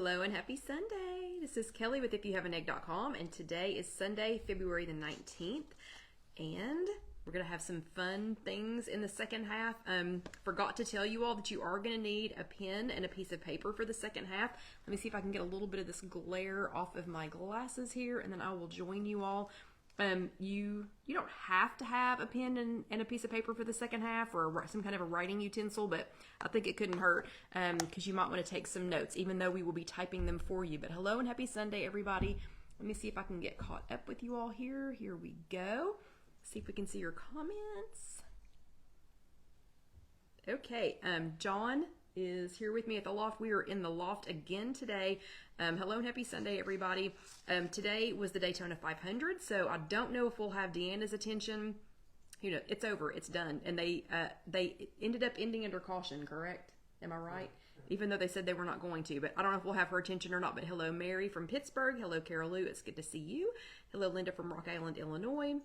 Hello and happy Sunday. This is Kelly with IfYouHaveAnEgg.com, and today is Sunday, February the 19th, and we're going to have some fun things in the second half. Forgot to tell you all that you are going to need a pen and a piece of paper for the second half. Let me see if I can get a little bit of this glare off of my glasses here, and then I will join you all. You don't have to have a pen and a piece of paper for the second half, or some kind of a writing utensil, but I think it couldn't hurt because you might want to take some notes, even though we will be typing them for you. But hello and happy Sunday, everybody. Let me see if I can get caught up with you all here. Here we go. See if we can see your comments. Okay, John is here with me at the loft. We are in the loft again today. Hello and happy Sunday, everybody. Today was the Daytona 500, so I don't know if we'll have Deanna's attention. You know, it's over, it's done, and they ended up ending under caution, correct? Am I right? Even though they said they were not going to, but I don't know if we'll have her attention or not. But hello, Mary from Pittsburgh. Hello, Carol Lou. It's good to see you. Hello, Linda from Rock Island, Illinois.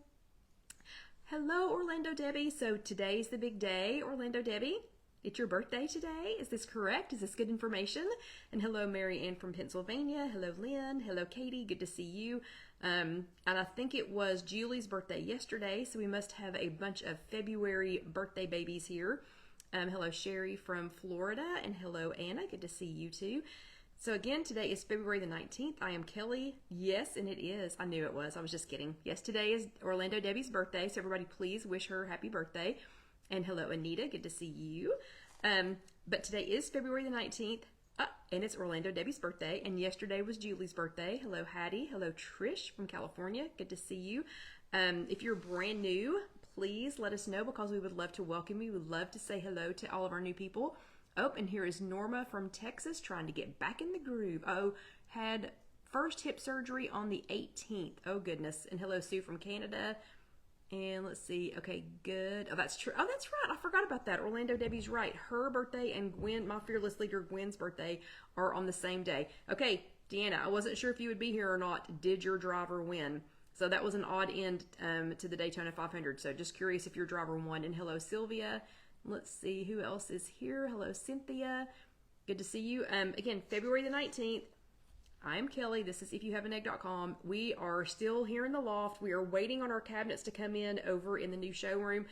Hello, Orlando Debbie. So today's the big day, Orlando Debbie. It's your birthday today. Is this correct? Is this good information? And hello, Mary Ann from Pennsylvania. Hello, Lynn. Hello, Katie. Good to see you. And I think it was Julie's birthday yesterday, so we must have a bunch of February birthday babies here. Hello, Sherry from Florida. And hello, Anna. Good to see you too. So again, today is February the 19th. I am Kelly. Yes, and it is. I knew it was. I was just kidding. Yes, today is Orlando Debbie's birthday, so everybody please wish her happy birthday. And hello, Anita. Good to see you. But today is February the 19th, and it's Orlando Debbie's birthday, and yesterday was Julie's birthday. Hello, Hattie. Hello, Trish from California. Good to see you. If you're brand new, please let us know because we would love to welcome you. We would love to say hello to all of our new people. Oh, and here is Norma from Texas trying to get back in the groove. Oh, had first hip surgery on the 18th. Oh, goodness. And hello, Sue from Canada. And let's see. Okay, good. Oh, that's true. Oh, that's right. I forgot about that. Orlando Debbie's right. Her birthday and Gwen, my fearless leader, Gwen's birthday are on the same day. Okay, Deanna, I wasn't sure if you would be here or not. Did your driver win? So that was an odd end to the Daytona 500. So just curious if your driver won. And hello, Sylvia. Let's see who else is here. Hello, Cynthia. Good to see you. Again, February the 19th. I'm Kelly. This is IfYouHaveAnEgg.com. We are still here in the loft. We are waiting on our cabinets to come in over in the new showroom.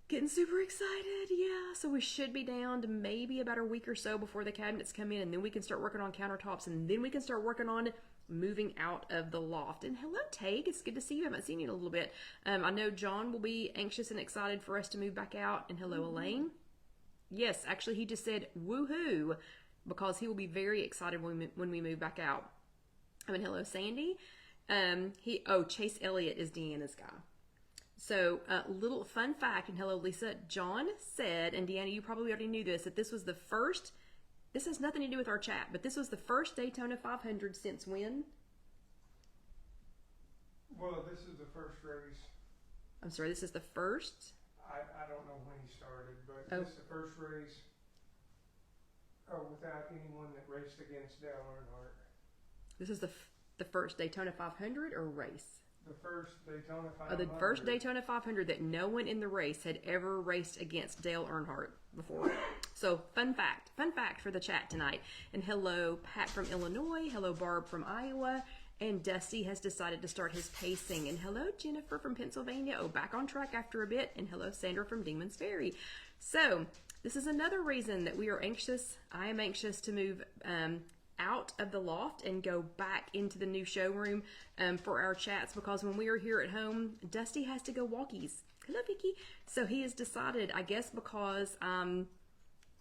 Getting super excited. Yeah, so we should be down to maybe about a week or so before the cabinets come in, and then we can start working on countertops, and then we can start working on moving out of the loft. And hello, Tage. It's good to see you. I haven't seen you in a little bit. I know John will be anxious and excited for us to move back out. And hello, Elaine. Yes, actually, he just said woohoo, because he will be very excited when we move back out. I mean, hello, Sandy. Chase Elliott is Deanna's guy. So, little fun fact, and hello, Lisa. John said, and Deanna, you probably already knew this, that this was the first, this has nothing to do with our chat, but this was the first Daytona 500 since when? Well, this is the first race. I'm sorry, this is the first? I don't know when he started, but this is the first race without anyone that raced against Dale Earnhardt. This is the first Daytona 500 or race? The first Daytona 500. Oh, the first Daytona 500 that no one in the race had ever raced against Dale Earnhardt before. So, fun fact for the chat tonight. And hello, Pat from Illinois. Hello, Barb from Iowa. And Dusty has decided to start his pacing. And hello, Jennifer from Pennsylvania. Oh, back on track after a bit. And hello, Sandra from Dingman's Ferry. So, this is another reason that we are anxious. I am anxious to move out of the loft and go back into the new showroom for our chats, because when we are here at home, Dusty has to go walkies. Hello, Vicky. So he has decided, I guess because, I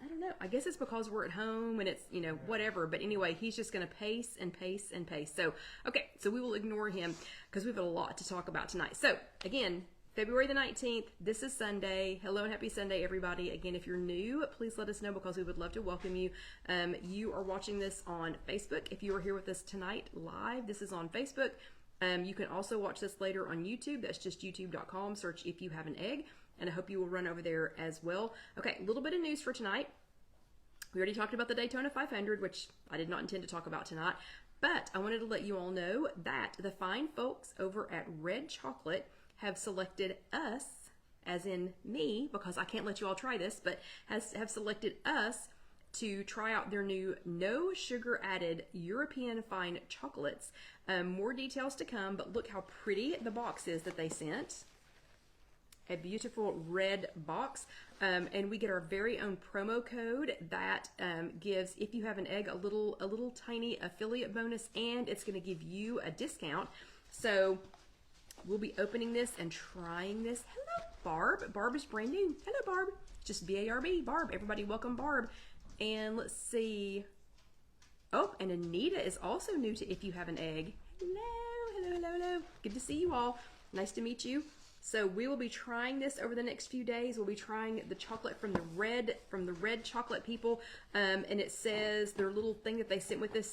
don't know, I guess it's because we're at home and it's, you know, whatever. But anyway, he's just going to pace and pace and pace. So, okay, so we will ignore him because we have a lot to talk about tonight. So, again, February the 19th, this is Sunday. Hello and happy Sunday, everybody. Again, if you're new, please let us know because we would love to welcome you. You are watching this on Facebook. If you are here with us tonight live, this is on Facebook. You can also watch this later on YouTube. That's just youtube.com. Search If You Have an Egg, and I hope you will run over there as well. Okay, a little bit of news for tonight. We already talked about the Daytona 500, which I did not intend to talk about tonight, but I wanted to let you all know that the fine folks over at Red Chocolate have selected us, as in me, because I can't let you all try this, but have selected us to try out their new no sugar added European fine chocolates. More details to come, but look how pretty the box is that they sent. A beautiful red box, and we get our very own promo code that gives If You Have an Egg a little tiny affiliate bonus, and it's going to give you a discount. So we'll be opening this and trying this. Hello, Barb. Barb is brand new. Hello, Barb. Just B-A-R-B, Barb. Everybody welcome Barb. And let's see. Oh, and Anita is also new to If You Have an Egg. Hello. Good to see you all. Nice to meet you. So we will be trying this over the next few days. We'll be trying the chocolate from the red chocolate people, and it says their little thing that they sent with it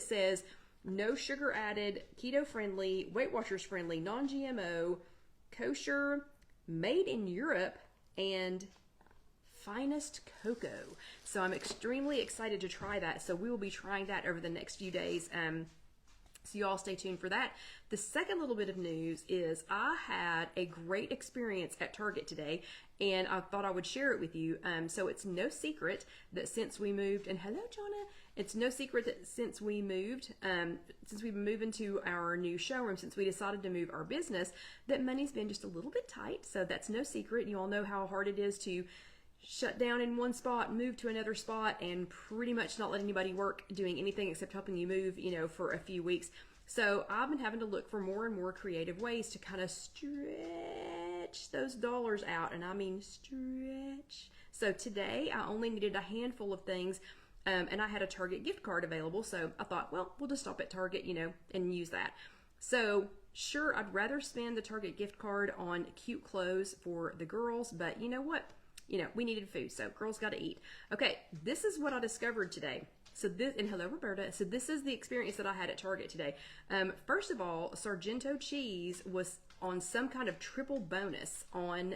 says no sugar added, keto friendly, Weight Watchers friendly, non-GMO, kosher, made in Europe, and finest cocoa. So I'm extremely excited to try that. So we will be trying that over the next few days. So you all stay tuned for that. The second little bit of news is I had a great experience at Target today, and I thought I would share it with you. So it's no secret that since we moved, and hello, Jonna. It's no secret that since we've been moving to our new showroom, since we decided to move our business, that money's been just a little bit tight. So that's no secret. You all know how hard it is to shut down in one spot, move to another spot, and pretty much not let anybody work doing anything except helping you move, for a few weeks. So I've been having to look for more and more creative ways to kind of stretch those dollars out, and I mean stretch. So today I only needed a handful of things, and I had a Target gift card available, so I thought, well, we'll just stop at Target, and use that. So sure, I'd rather spend the Target gift card on cute clothes for the girls, but you know what? We needed food, so girls got to eat. Okay, this is what I discovered today. So this, and hello, Roberta. So this is the experience that I had at Target today. First of all, Sargento cheese was on some kind of triple bonus on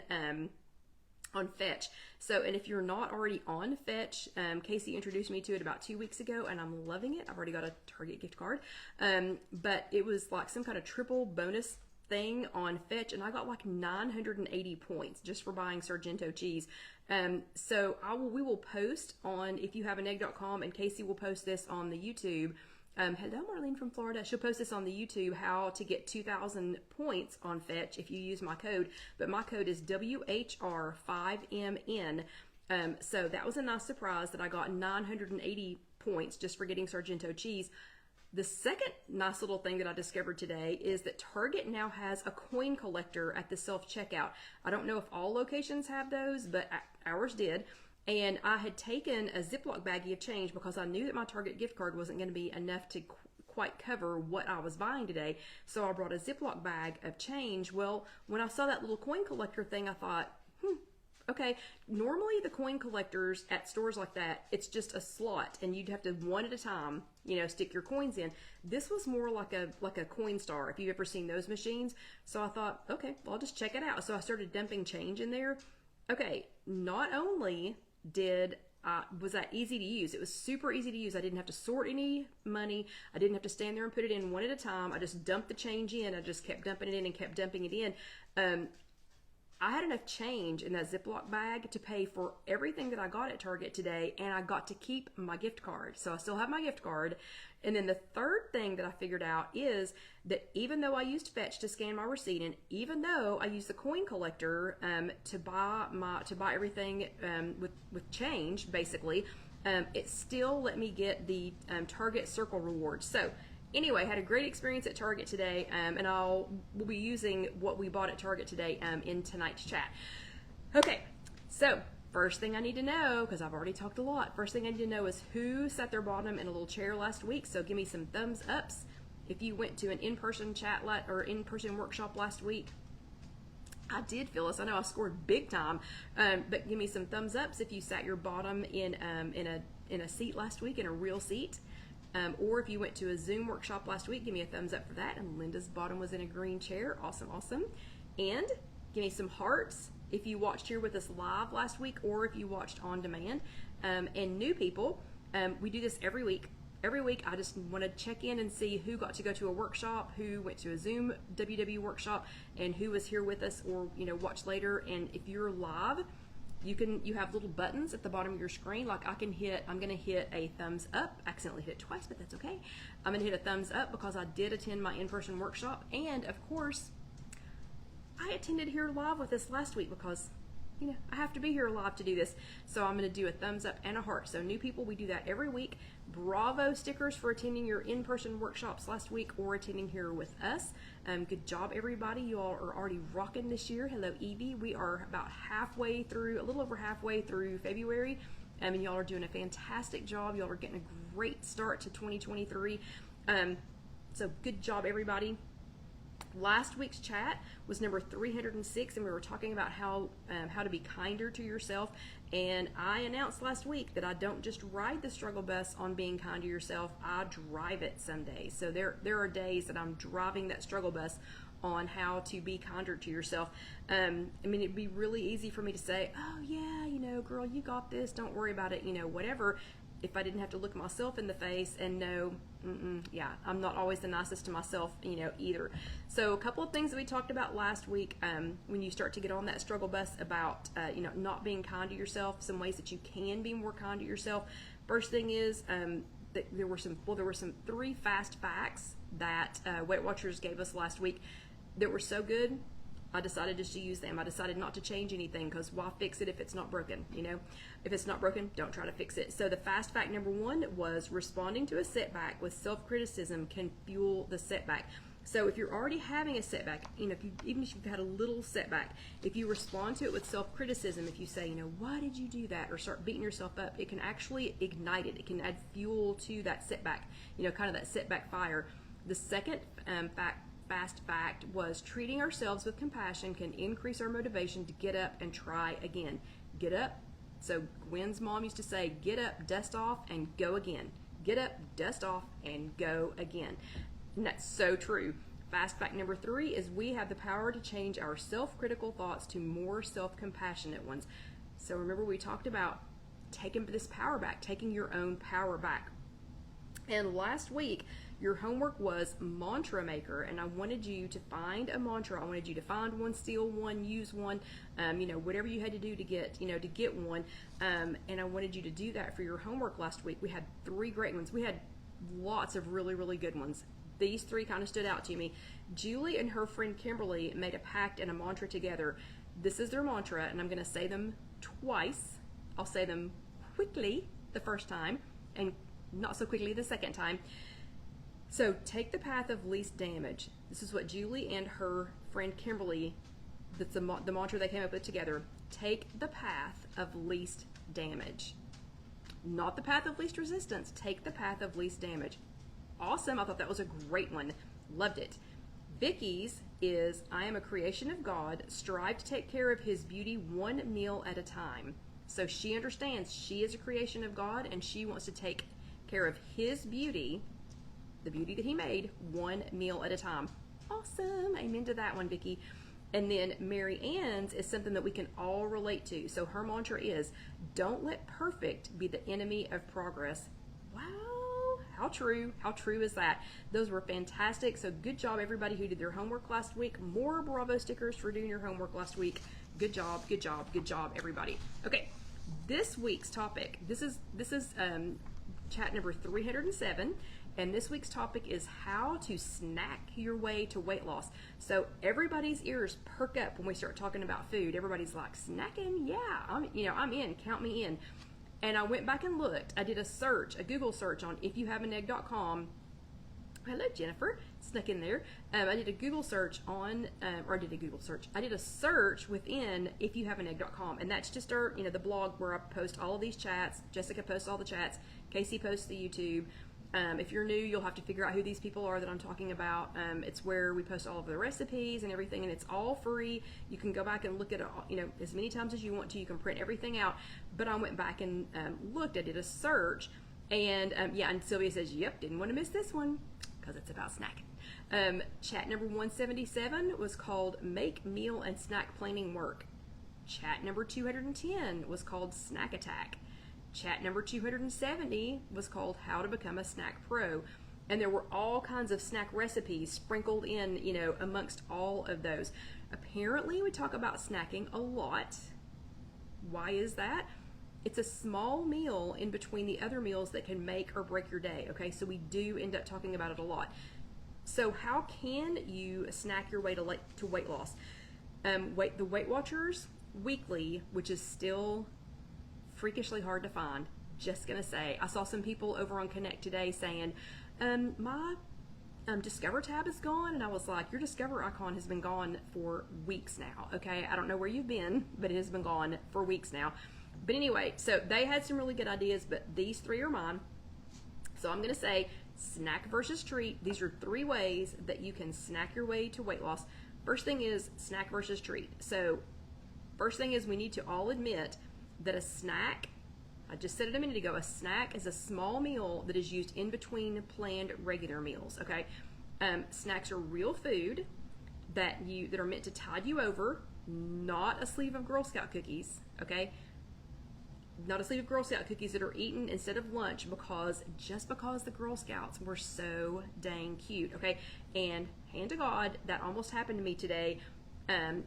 Fetch. So, and if you're not already on Fetch, Casey introduced me to it about 2 weeks ago, and I'm loving it. I've already got a Target gift card. But it was like some kind of triple bonus thing on Fetch, and I got like 980 points just for buying Sargento cheese. So we will post on IfYouHaveAnEgg.com, and Casey will post this on the YouTube. Hello, Marlene from Florida. She'll post this on the YouTube, how to get 2,000 points on Fetch if you use my code. But my code is WHR5MN. So that was a nice surprise that I got 980 points just for getting Sargento cheese. The second nice little thing that I discovered today is that Target now has a coin collector at the self-checkout. I don't know if all locations have those, but ours did. And I had taken a Ziploc baggie of change because I knew that my Target gift card wasn't going to be enough to quite cover what I was buying today. So I brought a Ziploc bag of change. Well, when I saw that little coin collector thing, I thought, okay, normally the coin collectors at stores like that, it's just a slot, and you'd have to one at a time, stick your coins in. This was more like a coin star, if you've ever seen those machines. So I thought, okay, well, I'll just check it out. So I started dumping change in there. Okay, not only was that easy to use, it was super easy to use. I didn't have to sort any money. I didn't have to stand there and put it in one at a time. I just dumped the change in. I just kept dumping it in and kept dumping it in. I had enough change in that Ziploc bag to pay for everything that I got at Target today, and I got to keep my gift card. So I still have my gift card. And then the third thing that I figured out is that even though I used Fetch to scan my receipt, and even though I used the coin collector to buy everything with change, basically, it still let me get the Target Circle rewards. So anyway, had a great experience at Target today, and we'll be using what we bought at Target today in tonight's chat. Okay, so first thing I need to know, because I've already talked a lot, first thing I need to know is who sat their bottom in a little chair last week. So give me some thumbs ups if you went to an in-person chat or in-person workshop last week. I did, Phyllis. I know I scored big time, but give me some thumbs ups if you sat your bottom in a seat last week, in a real seat. Or if you went to a Zoom workshop last week, give me a thumbs up for that. And Linda's bottom was in a green chair. Awesome, awesome. And give me some hearts if you watched here with us live last week, or if you watched on demand. And new people, we do this every week. Every week, I just want to check in and see who got to go to a workshop, who went to a Zoom WW workshop, and who was here with us or watched later. And if you're live, You have little buttons at the bottom of your screen. Like I'm going to hit a thumbs up. I accidentally hit it twice, but that's okay. I'm going to hit a thumbs up because I did attend my in-person workshop. And of course, I attended here live with us last week because, you know, I have to be here live to do this. So I'm going to do a thumbs up and a heart. So new people, we do that every week. Bravo stickers for attending your in-person workshops last week or attending here with us. Good job, everybody. You all are already rocking this year. Hello, Evie. We are about a little over halfway through February. And y'all are doing a fantastic job. Y'all are getting a great start to 2023. So good job, everybody. Last week's chat was number 306, and we were talking about how to be kinder to yourself. And I announced last week that I don't just ride the struggle bus on being kind to yourself, I drive it some days. So there are days that I'm driving that struggle bus on how to be kinder to yourself. I mean, it'd be really easy for me to say, oh yeah, you know, girl, you got this, don't worry about it, you know, whatever, if I didn't have to look myself in the face and know, yeah, I'm not always the nicest to myself, you know, either. So a couple of things that we talked about last week, when you start to get on that struggle bus about, you know, not being kind to yourself, some ways that you can be more kind to yourself. First thing is, that there were some 3 fast facts that Weight Watchers gave us last week that were so good, I decided just to use them. I decided not to change anything because why fix it if it's not broken, you know? If it's not broken, don't try to fix it. So the fast fact number 1 was responding to a setback with self-criticism can fuel the setback. So if you're already having a setback, you know, even if you've had a little setback, if you respond to it with self-criticism, if you say, you know, why did you do that? Or start beating yourself up, it can actually ignite it. It can add fuel to that setback, you know, kind of that setback fire. The second fast fact was treating ourselves with compassion can increase our motivation to get up and try again. Get up. So Gwen's mom used to say, get up, dust off, and go again. Get up, dust off, and go again. And that's so true. Fast fact number 3 is we have the power to change our self-critical thoughts to more self-compassionate ones. So remember we talked about taking this power back, taking your own power back. And last week, your homework was Mantra Maker, and I wanted you to find a mantra. I wanted you to find one, steal one, use one, you know, whatever you had to do to get one. And I wanted you to do that for your homework last week. We had 3 great ones. We had lots of really, really good ones. These 3 kind of stood out to me. Julie and her friend Kimberly made a pact and a mantra together. This is their mantra, and I'm going to say them twice. I'll say them quickly the first time, and not so quickly the second time. So take the path of least damage. This is what Julie and her friend Kimberly, that's the mantra they came up with together. Take the path of least damage. Not the path of least resistance. Take the path of least damage. Awesome. I thought that was a great one. Loved it. Vicky's is, I am a creation of God. Strive to take care of his beauty one meal at a time. So she understands she is a creation of God and she wants to take care of his beauty, the beauty that he made, one meal at a time. Awesome. Amen to that one, Vicky. And then Mary Ann's is something that we can all relate to. So her mantra is, don't let perfect be the enemy of progress. Wow. How true. How true is that? Those were fantastic. So good job, everybody who did their homework last week. More Bravo stickers for doing your homework last week. Good job, good job, good job, everybody. Okay, this week's topic. This is chat number 307. And this week's topic is how to snack your way to weight loss. So everybody's ears perk up when we start talking about food. Everybody's like, snacking? Yeah, I'm in, count me in. And I went back and looked. I did a Google search on IfYouHaveAnEgg.com. Hello, Jennifer, snuck in there. I did a Google search I did a search within IfYouHaveAnEgg.com, and that's just our, the blog where I post all of these chats. Jessica posts all the chats. Casey posts the YouTube. If you're new, you'll have to figure out who these people are that I'm talking about. It's where we post all of the recipes and everything, and it's all free. You can go back and look at it, as many times as you want to. You can print everything out. But I went back and looked. I did a search, and and Sylvia says, "Yep, didn't want to miss this one because it's about snacking." Chat number 177 was called "Make Meal and Snack Planning Work." Chat number 210 was called "Snack Attack." Chat number 270 was called How to Become a Snack Pro. And there were all kinds of snack recipes sprinkled in, amongst all of those. Apparently, we talk about snacking a lot. Why is that? It's a small meal in between the other meals that can make or break your day, okay? So we do end up talking about it a lot. So how can you snack your way to weight loss? The Weight Watchers weekly, which is still freakishly hard to find. Just gonna say, I saw some people over on Connect today saying, my Discover tab is gone, and I was like, your Discover icon has been gone for weeks now, okay? I don't know where you've been, but it has been gone for weeks now. But anyway, so they had some really good ideas, but these 3 are mine. So I'm gonna say snack versus treat. These are 3 ways that you can snack your way to weight loss. First thing is snack versus treat. So first thing is we need to all admit that a snack, I just said it a minute ago, a snack is a small meal that is used in between planned regular meals, okay? Snacks are real food that are meant to tide you over, not a sleeve of Girl Scout cookies, okay? Not a sleeve of Girl Scout cookies that are eaten instead of lunch just because the Girl Scouts were so dang cute, okay? And hand to God, that almost happened to me today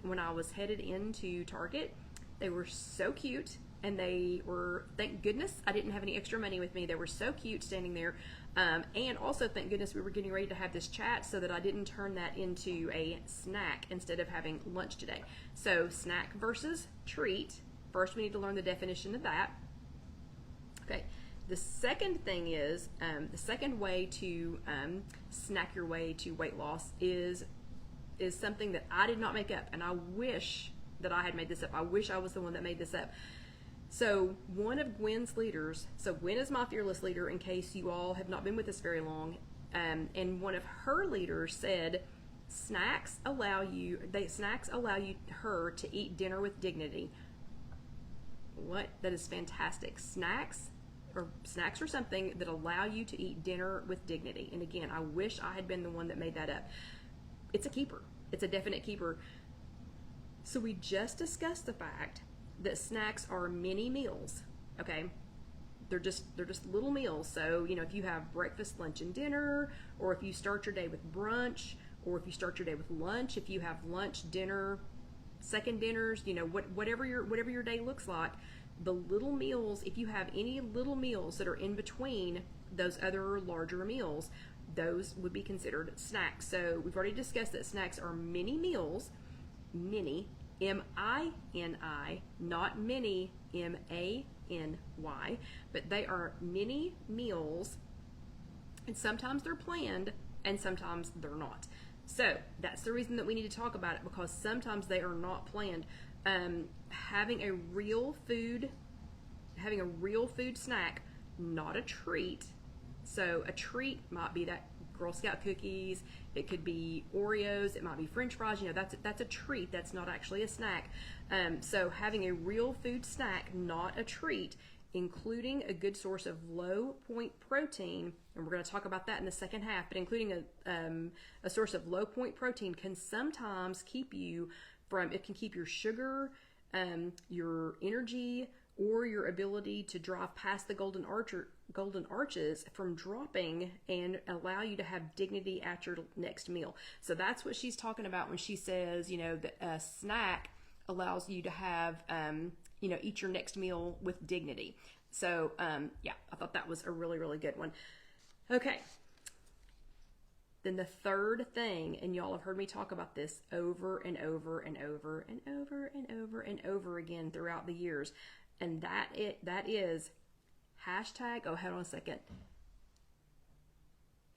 when I was headed into Target. They were so cute, and they were, thank goodness I didn't have any extra money with me. They were so cute standing there. And also, thank goodness we were getting ready to have this chat so that I didn't turn that into a snack instead of having lunch today. So snack versus treat. First, we need to learn the definition of that. Okay. The second thing is, the second way to snack your way to weight loss is something that I did not make up, and I wish that I had made this up. I wish I was the one that made this up. So one of Gwen's leaders, so Gwen is my fearless leader in case you all have not been with us very long, and one of her leaders said snacks allow her to eat dinner with dignity. What? That is fantastic. Snacks are something that allow you to eat dinner with dignity. And again, I wish I had been the one that made that up. It's a keeper. It's a definite keeper. So we just discussed the fact that snacks are mini meals, okay? They're just little meals. So, if you have breakfast, lunch, and dinner, or if you start your day with brunch, or if you start your day with lunch, if you have lunch, dinner, second dinners, whatever your day looks like, the little meals, if you have any little meals that are in between those other larger meals, those would be considered snacks. So we've already discussed that snacks are mini meals, mini, M-I-N-I, not mini, M-A-N-Y, but they are mini meals, and sometimes they're planned, and sometimes they're not. So that's the reason that we need to talk about it, because sometimes they are not planned. Having a real food snack, not a treat. So a treat might be that Girl Scout cookies, it could be Oreos, it might be French fries, that's a treat, that's not actually a snack. So having a real food snack, not a treat, including a good source of low point protein, and we're going to talk about that in the second half, but including a source of low point protein can sometimes keep you it can keep your sugar, your energy, or your ability to drive past the golden arches from dropping, and allow you to have dignity at your next meal. So that's what she's talking about when she says, that a snack allows you to have, eat your next meal with dignity. So, yeah, I thought that was a really, really good one. Okay. Then the third thing, and y'all have heard me talk about this over and over and over and over and over and over again throughout the years, and that is hashtag, oh, hold on a second.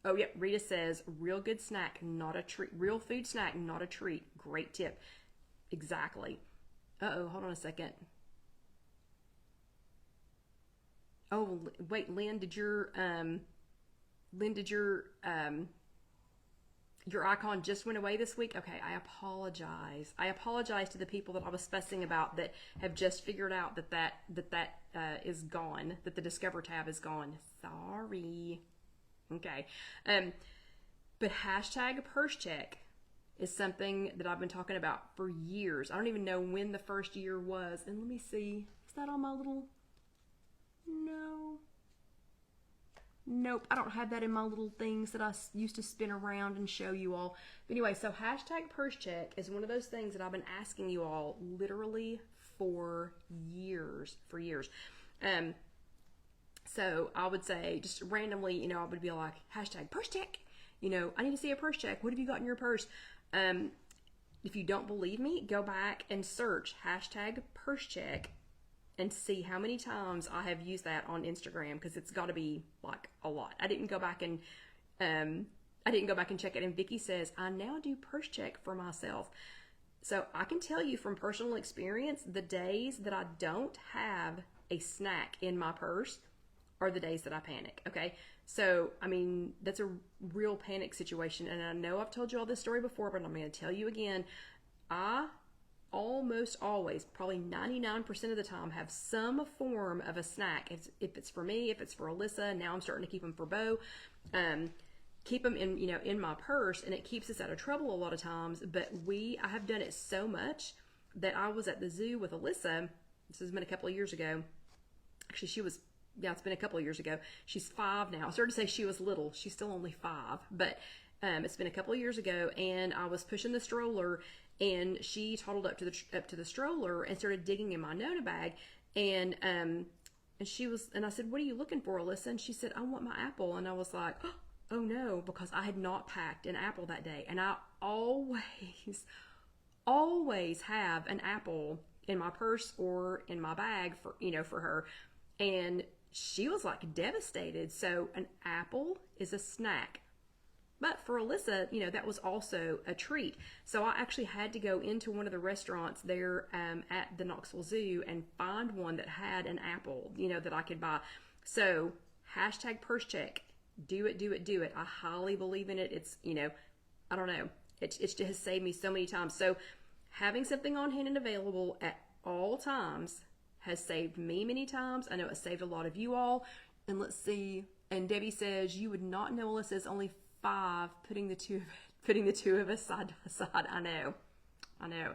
Oh, yep, Rita says, real good snack, not a treat. Real food snack, not a treat. Great tip. Exactly. Uh-oh, hold on a second. Oh, wait, Lynn, did your icon just went away this week? Okay, I apologize. I apologize to the people that I was fussing about that have just figured out that is gone, that the Discover tab is gone. Sorry. Okay. But hashtag purse check is something that I've been talking about for years. I don't even know when the first year was. And let me see. Is that on my little... No. Nope, I don't have that in my little things that I used to spin around and show you all. But anyway, so hashtag purse check is one of those things that I've been asking you all literally for years. So I would say just randomly, you know, I would be like, hashtag purse check. You know, I need to see a purse check. What have you got in your purse? If you don't believe me, go back and search hashtag purse check and see how many times I have used that on Instagram, because it's got to be like a lot. I didn't go back and check it. And Vicky says, I now do purse check for myself. So I can tell you from personal experience, the days that I don't have a snack in my purse are the days that I panic. Okay. So, I mean, that's a real panic situation. And I know I've told you all this story before, but I'm going to tell you again. I almost always, probably 99% of the time, have some form of a snack. If it's for me, if it's for Alyssa, now I'm starting to keep them for Bo. Keep them in my purse, and it keeps us out of trouble a lot of times. But I have done it so much that I was at the zoo with Alyssa. This has been a couple of years ago. Actually, it's been a couple of years ago. She's 5 now. I started to say she was little. She's still only 5, but it's been a couple of years ago, and I was pushing the stroller, and she toddled up to the stroller and started digging in my Nona bag, and I said, "What are you looking for, Alyssa?" And she said, "I want my apple." And I was like, oh no, because I had not packed an apple that day, and I always have an apple in my purse or in my bag for her. And she was like devastated. So an apple is a snack. But for Alyssa, that was also a treat. So I actually had to go into one of the restaurants there at the Knoxville Zoo and find one that had an apple, that I could buy. So hashtag purse check. Do it. I highly believe in it. It's, I don't know. It just has saved me so many times. So having something on hand and available at all times has saved me many times. I know it saved a lot of you all. And let's see. And Debbie says, you would not know Alyssa's only 5, putting the two of us side by side. I know,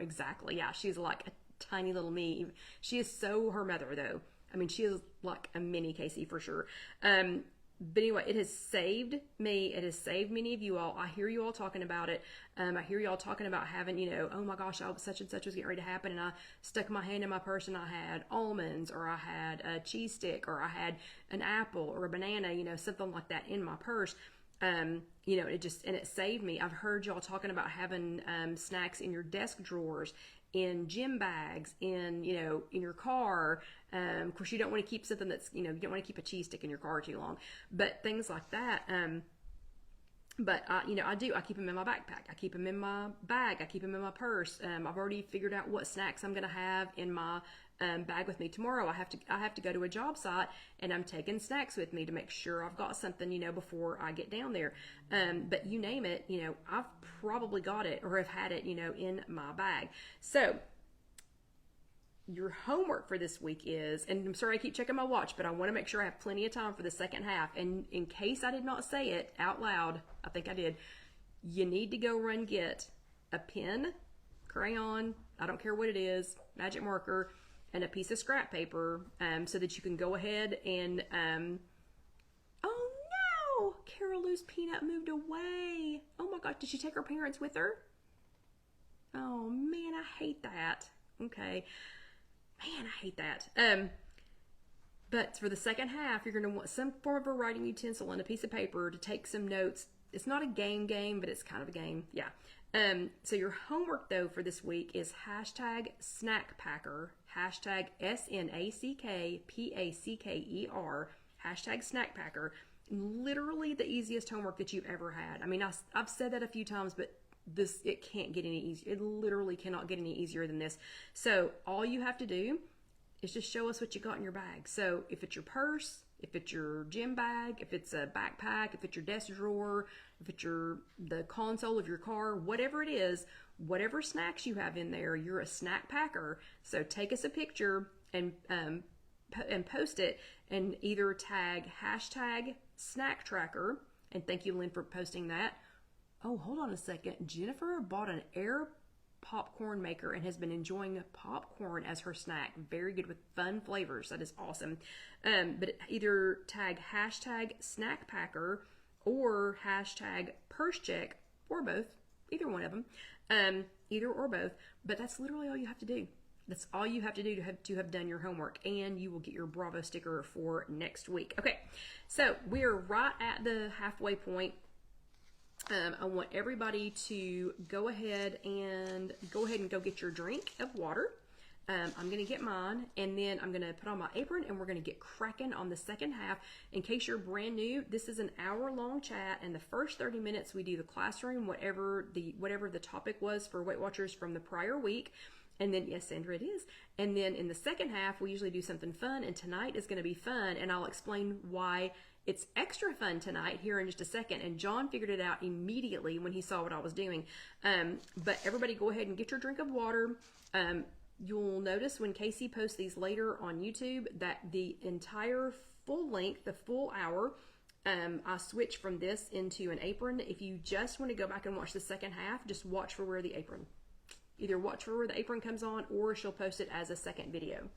exactly. Yeah, she's like a tiny little me. She is so her mother, though. I mean, she is like a mini Casey for sure. But anyway, it has saved me. It has saved many of you all. I hear you all talking about it. I hear you all talking about having, oh my gosh, such and such was getting ready to happen, and I stuck my hand in my purse and I had almonds, or I had a cheese stick, or I had an apple or a banana, something like that in my purse. It saved me. I've heard y'all talking about having snacks in your desk drawers, in gym bags, in your car. Of course, you don't want to keep something that's, you don't want to keep a cheese stick in your car too long, but things like that. But I keep them in my backpack. I keep them in my bag. I keep them in my purse. I've already figured out what snacks I'm going to have in my bag with me tomorrow. I have to go to a job site, and I'm taking snacks with me to make sure I've got something, before I get down there. But you name it, I've probably got it or have had it, in my bag. So your homework for this week is, and I'm sorry I keep checking my watch, but I want to make sure I have plenty of time for the second half. And in case I did not say it out loud, I think I did, you need to go run get a pen, crayon, I don't care what it is, magic marker, and a piece of scrap paper, so that you can go ahead and, oh no, Carol Lou's peanut moved away. Oh my gosh, did she take her parents with her? Oh man, I hate that. Okay. Man, I hate that. But for the second half, you're going to want some form of a writing utensil and a piece of paper to take some notes. It's not a game, but it's kind of a game. Yeah. So your homework, though, for this week is hashtag snackpacker, hashtag SNACKPACKER, hashtag snackpacker. Literally the easiest homework that you've ever had. I mean, I've said that a few times, but it can't get any easier. It literally cannot get any easier than this. So all you have to do is just show us what you got in your bag. So if it's your purse, if it's your gym bag, if it's a backpack, if it's your desk drawer, if it's the console of your car, whatever it is, whatever snacks you have in there, you're a snack packer. So take us a picture and post it, and either tag hashtag snack tracker, and thank you, Lynn, for posting that. Oh, hold on a second. Jennifer bought an air popcorn maker and has been enjoying popcorn as her snack. Very good with fun flavors. That is awesome. But either tag hashtag snackpacker or hashtag purse check or both. Either one of them. Either or both. But that's literally all you have to do. That's all you have to do to have done your homework, and you will get your Bravo sticker for next week. Okay, so we are right at the halfway point. I want everybody to go ahead and go get your drink of water. I'm gonna get mine, and then I'm gonna put on my apron, and we're gonna get cracking on the second half. In case you're brand new, this is an hour-long chat, and the first 30 minutes we do the classroom, whatever the topic was for Weight Watchers from the prior week. And then, yes, Sandra, it is. And then in the second half, we usually do something fun, and tonight is going to be fun, and I'll explain why it's extra fun tonight here in just a second. And John figured it out immediately when he saw what I was doing. But everybody go ahead and get your drink of water. You'll notice when Casey posts these later on YouTube that the entire full length, the full hour, I switch from this into an apron. If you just want to go back and watch the second half, just watch for where the apron. Either watch for where the apron comes on, or she'll post it as a second video.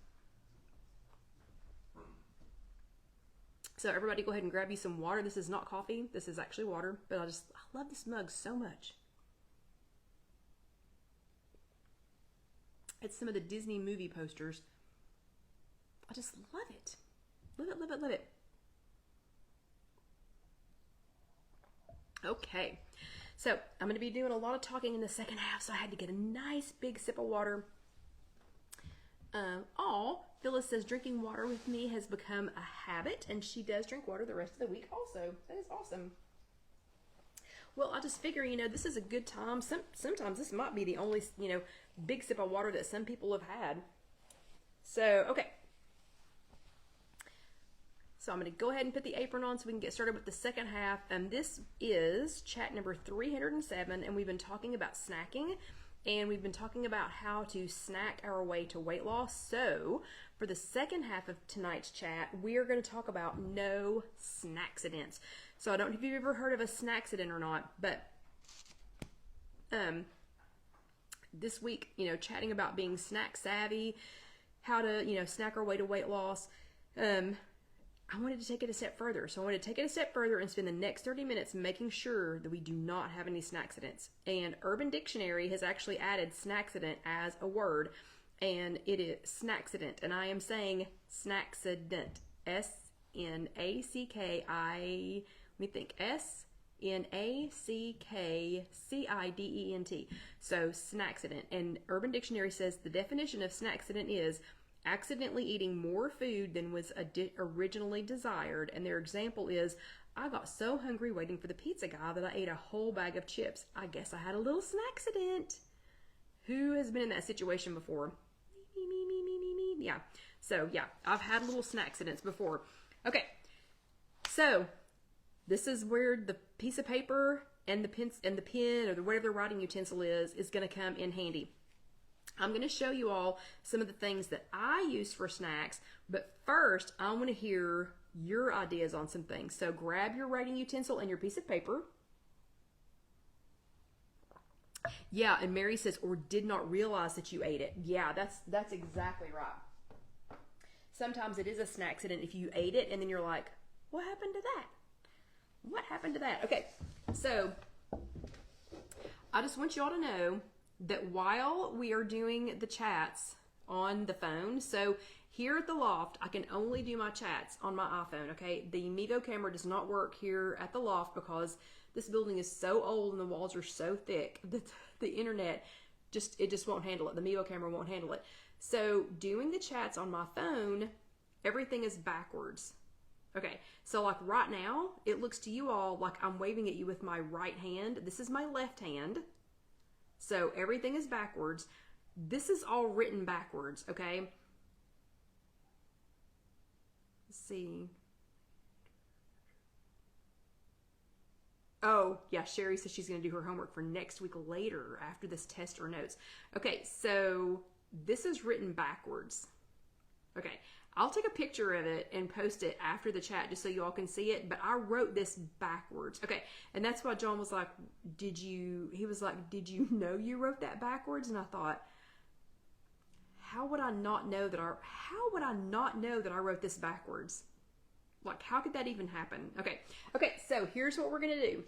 So everybody go ahead and grab you some water. This is not coffee. This is actually water. But I love this mug so much. It's some of the Disney movie posters. I just love it. Love it, love it, love it. Okay. So I'm going to be doing a lot of talking in the second half, so I had to get a nice big sip of water. Phyllis says drinking water with me has become a habit, and she does drink water the rest of the week also. That is awesome. Well, I just figure, this is a good time. Sometimes this might be the only, big sip of water that some people have had. So, okay. So I'm going to go ahead and put the apron on so we can get started with the second half. And this is chat number 307, and we've been talking about snacking, and we've been talking about how to snack our way to weight loss. So for the second half of tonight's chat, we are going to talk about no snacksidents. So I don't know if you've ever heard of a snacksident or not, but this week, chatting about being snack savvy, how to, snack our way to weight loss. I wanted to take it a step further. So I wanted to take it a step further and spend the next 30 minutes making sure that we do not have any snacksidents. And Urban Dictionary has actually added snacksident as a word, and it is snacksident. And I am saying snacksident. S-N-A-C-K-I, let me think, S-N-A-C-K-C-I-D-E-N-T. So snacksident. And Urban Dictionary says the definition of snacksident is accidentally eating more food than was originally desired. And their example is, I got so hungry waiting for the pizza guy that I ate a whole bag of chips. I guess I had a little snacksident. Who has been in that situation before? Me. Yeah. So yeah, I've had little snacksidents before. Okay. So this is where the piece of paper and the pen or whatever the writing utensil is going to come in handy. I'm going to show you all some of the things that I use for snacks, but first I want to hear your ideas on some things. So grab your writing utensil and your piece of paper. Yeah, and Mary says, or did not realize that you ate it. Yeah, that's exactly right. Sometimes it is a snacksident if you ate it and then you're like, what happened to that? What happened to that? Okay, so I just want you all to know that while we are doing the chats on the phone, so here at the loft, I can only do my chats on my iPhone, okay? The Mevo camera does not work here at the loft because this building is so old and the walls are so thick that the internet just won't handle it. The Mevo camera won't handle it. So doing the chats on my phone, everything is backwards. Okay, so like right now, it looks to you all like I'm waving at you with my right hand. This is my left hand. So everything is backwards. This is all written backwards, okay? Let's see. Oh, yeah, Sherry says she's going to do her homework for next week later after this test or notes. Okay, so this is written backwards. Okay, I'll take a picture of it and post it after the chat just so you all can see it. But I wrote this backwards. Okay, and that's why John was like, he was like, did you know you wrote that backwards? And I thought, how would I not know that I wrote this backwards? Like, how could that even happen? Okay, so here's what we're going to do.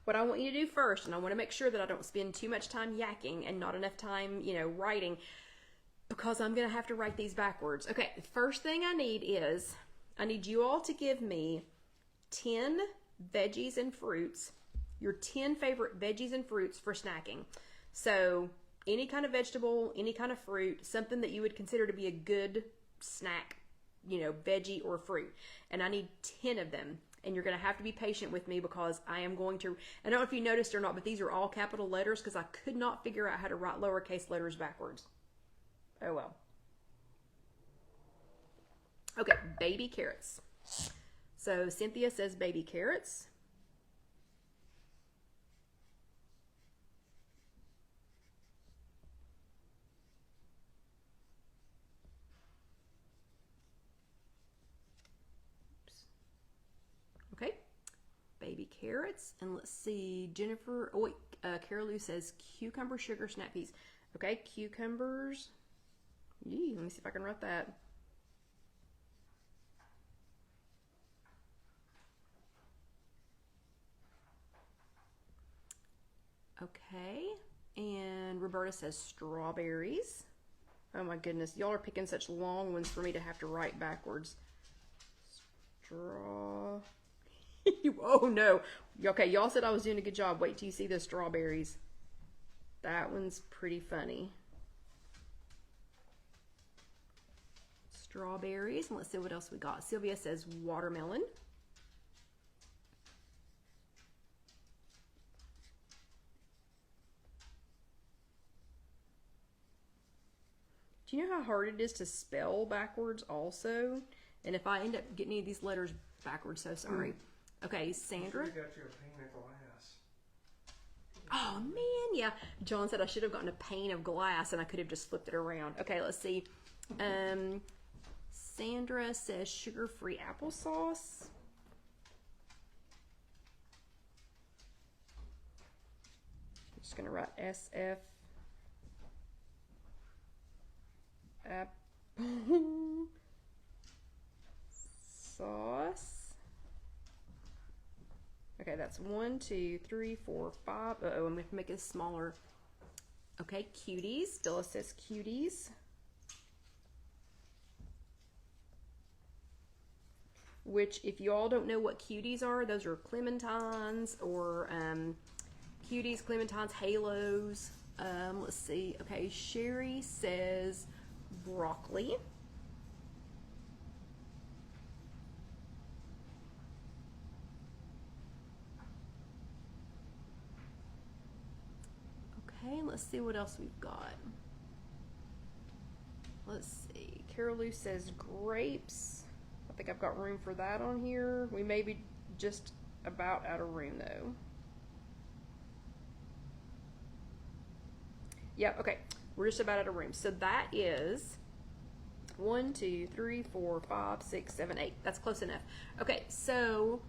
What I want you to do first, and I want to make sure that I don't spend too much time yakking and not enough time, writing, because I'm going to have to write these backwards. Okay, the first thing I need you all to give me 10 veggies and fruits, your 10 favorite veggies and fruits for snacking. So any kind of vegetable, any kind of fruit, something that you would consider to be a good snack, veggie or fruit. And I need 10 of them. And you're going to have to be patient with me because I am going to, I don't know if you noticed or not, but these are all capital letters because I could not figure out how to write lowercase letters backwards. Oh well. Okay, baby carrots. So Cynthia says baby carrots. Okay, baby carrots. And let's see, Jennifer, Carol Lou says cucumber, sugar, snap peas. Okay, cucumbers. Yee, let me see if I can write that. Okay, and Roberta says strawberries. Oh my goodness, y'all are picking such long ones for me to have to write backwards. Oh no. Okay, y'all said I was doing a good job. Wait till you see the strawberries. That one's pretty funny. Strawberries. And let's see what else we got. Sylvia says watermelon. Do you know how hard it is to spell backwards also? And if I end up getting any of these letters backwards, so sorry. Okay, Sandra. I got you a pane of glass. Oh man, yeah. John said I should have gotten a pane of glass and I could have just flipped it around. Okay, let's see. Sandra says sugar-free applesauce. I'm just gonna write SF. Apple sauce. Okay, that's 1, 2, 3, 4, 5. Uh-oh, I'm going to make it smaller. Okay, cuties. Stella says cuties. Which, if you all don't know what cuties are, those are clementines or cuties, clementines, halos. Let's see. Okay, Sherry says broccoli. Okay, let's see what else we've got. Let's see. Carol Lou says grapes. I think I've got room for that on here. We may be just about out of room though. Yeah, okay. We're just about out of room. So that is 1, 2, 3, 4, 5, 6, 7, 8. That's close enough. Okay, so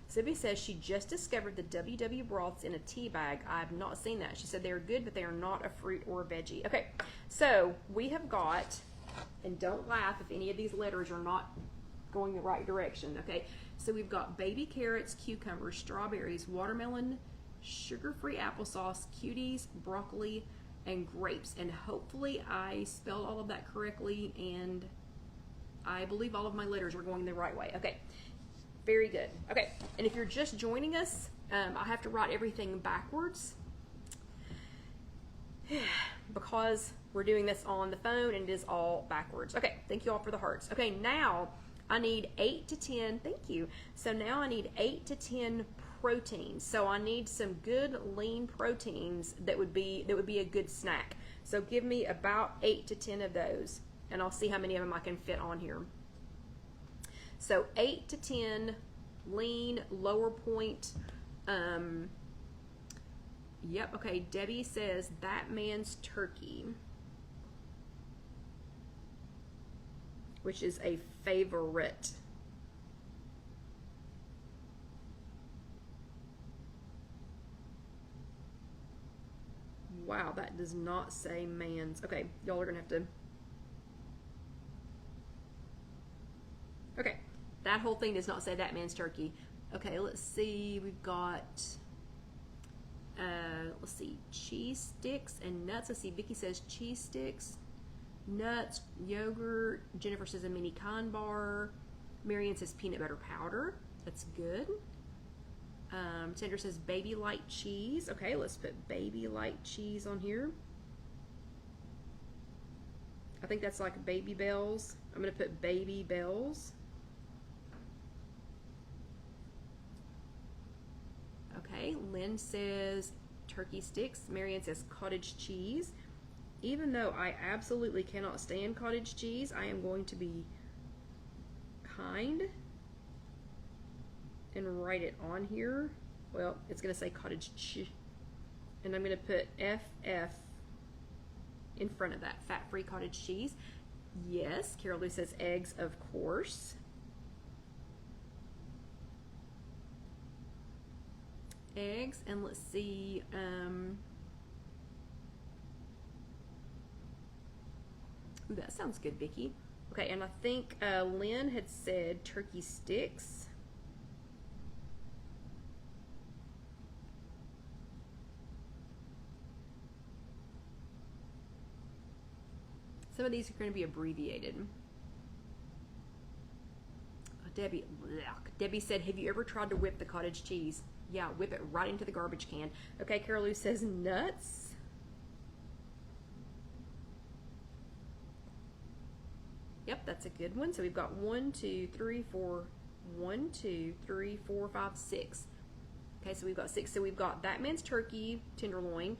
Sylvia says she just discovered the WW broths in a tea bag. I have not seen that. She said they are good, but they are not a fruit or a veggie. Okay, so we have got, and don't laugh if any of these letters are not going the right direction, okay? So we've got baby carrots, cucumbers, strawberries, watermelon, sugar-free applesauce, cuties, broccoli, and grapes. And hopefully I spelled all of that correctly, and I believe all of my letters are going the right way. Okay. Very good. Okay, and if you're just joining us, I have to write everything backwards because we're doing this on the phone and it is all backwards. Okay, thank you all for the hearts. Okay, now I need 8 to 10, thank you. So now I need 8 to 10 proteins. So I need some good lean proteins that would be a good snack. So give me about 8 to 10 of those and I'll see how many of them I can fit on here. So 8 to 10 lean, lower point Yep, okay, Debbie says that man's turkey, which is a favorite. Wow, that does not say man's. Okay, y'all are gonna have to. Okay, that whole thing does not say that man's turkey. Okay, let's see. We've got, let's see, cheese sticks and nuts. Let's see, Vicky says cheese sticks, nuts, yogurt. Jennifer says a mini con bar. Marianne says peanut butter powder. That's good. Sandra says baby light cheese. Okay, let's put baby light cheese on here. I think that's like Baby Bells. I'm going to put Baby Bells. Okay, Lynn says turkey sticks. Marianne says cottage cheese. Even though I absolutely cannot stand cottage cheese, I am going to be kind and write it on here. Well, it's going to say cottage cheese. And I'm going to put FF in front of that, fat-free cottage cheese. Yes, Carol Lou says eggs, of course. Eggs, and let's see, ooh, that sounds good, Vicky. Okay, and I think Lynn had said turkey sticks. Some of these are going to be abbreviated. Debbie said, have you ever tried to whip the cottage cheese? Yeah, whip it right into the garbage can. Okay, Carol Lou says nuts. Yep, that's a good one. So we've got 1, 2, 3, 4, 1, 2, 3, 4, 5, 6. Okay, so we've got 6. So we've got that man's turkey, tenderloin,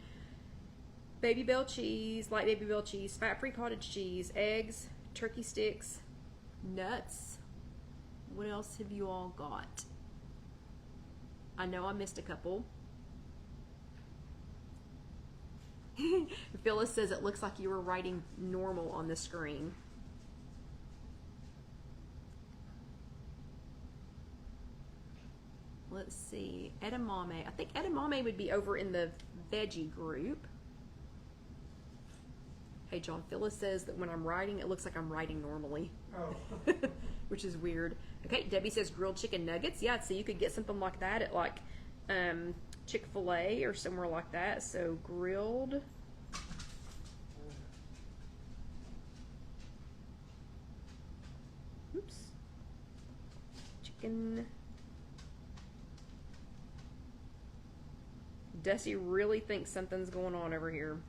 Baby Bell cheese, light Baby Bell cheese, fat-free cottage cheese, eggs, turkey sticks, nuts. What else have you all got? I know I missed a couple. Phyllis says it looks like you were writing normal on the screen. Let's see, edamame. I think edamame would be over in the veggie group. Hey John, Phyllis says that when I'm writing, it looks like I'm writing normally. Oh. Which is weird. Okay, Debbie says grilled chicken nuggets. Yeah, so you could get something like that at like Chick-fil-A or somewhere like that. So grilled. Oops. Chicken. Dusty really thinks something's going on over here.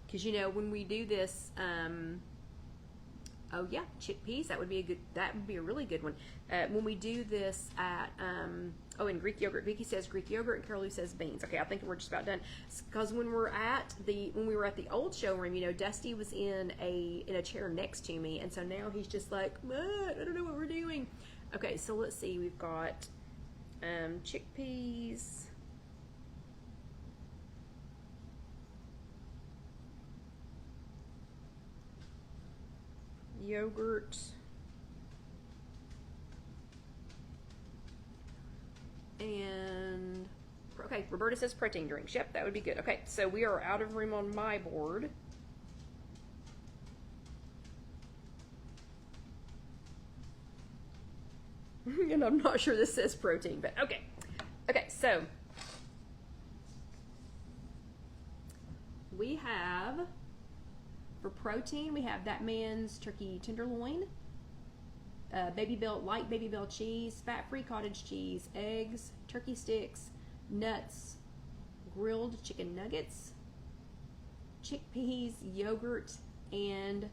Because, you know, when we do this, oh yeah, chickpeas, that would be a really good one. When we do this at, oh, and Greek yogurt, Vicky says Greek yogurt and Carol Lou says beans. Okay, I think we're just about done. Because when we were at the old showroom, you know, Dusty was in a chair next to me, and so now he's just like, I don't know what we're doing. Okay, so let's see, we've got chickpeas. Yogurt, and okay, Roberta says protein drinks. Yep, that would be good. Okay, so we are out of room on my board. And I'm not sure this says protein, but okay. Okay, so we have, for protein, we have that man's turkey tenderloin, light Baby Bell cheese, fat-free cottage cheese, eggs, turkey sticks, nuts, grilled chicken nuggets, chickpeas, yogurt, and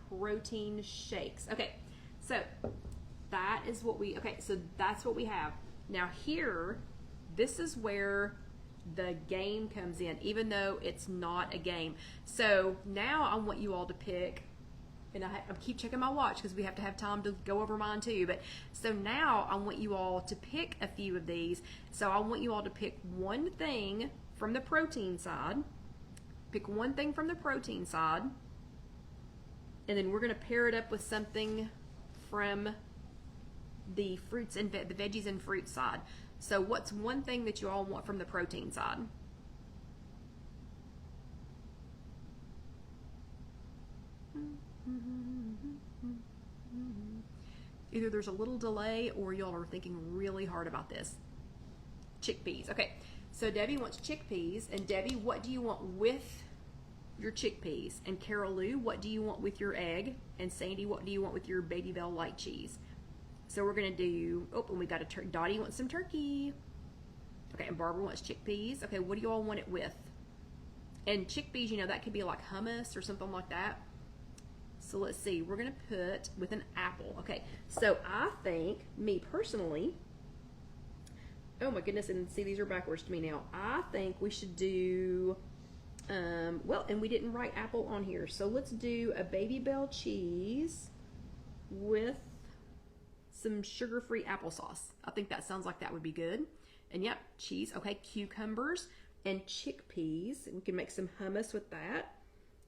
protein shakes. Okay, so that is what we, okay, so that's what we have. Now here, this is where the game comes in, even though it's not a game. So now I want you all to pick And I keep checking my watch because we have to have time to go over mine too. But so now I want you all to pick a few of these. So I want you all to pick one thing from the protein side. Pick one thing from the protein side. And then we're going to pair it up with something from the fruits and the veggies and fruit side. So what's one thing that you all want from the protein side? Either there's a little delay or y'all are thinking really hard about this. Chickpeas. Okay, so Debbie wants chickpeas. And Debbie, what do you want with your chickpeas? And Carol Lou, what do you want with your egg? And Sandy, what do you want with your Baby Bell light cheese? So we're going to do, oh, and we got a turkey. Dottie wants some turkey. Okay, and Barbara wants chickpeas. Okay, what do you all want it with? And chickpeas, you know, that could be like hummus or something like that. So let's see, we're going to put with an apple. Okay, so I think, me personally, oh my goodness, and see, these are backwards to me now. I think we should do, well, and we didn't write apple on here. So let's do a Baby Bell cheese with some sugar-free applesauce. I think that sounds like that would be good. And yep, cheese. Okay, cucumbers and chickpeas. We can make some hummus with that.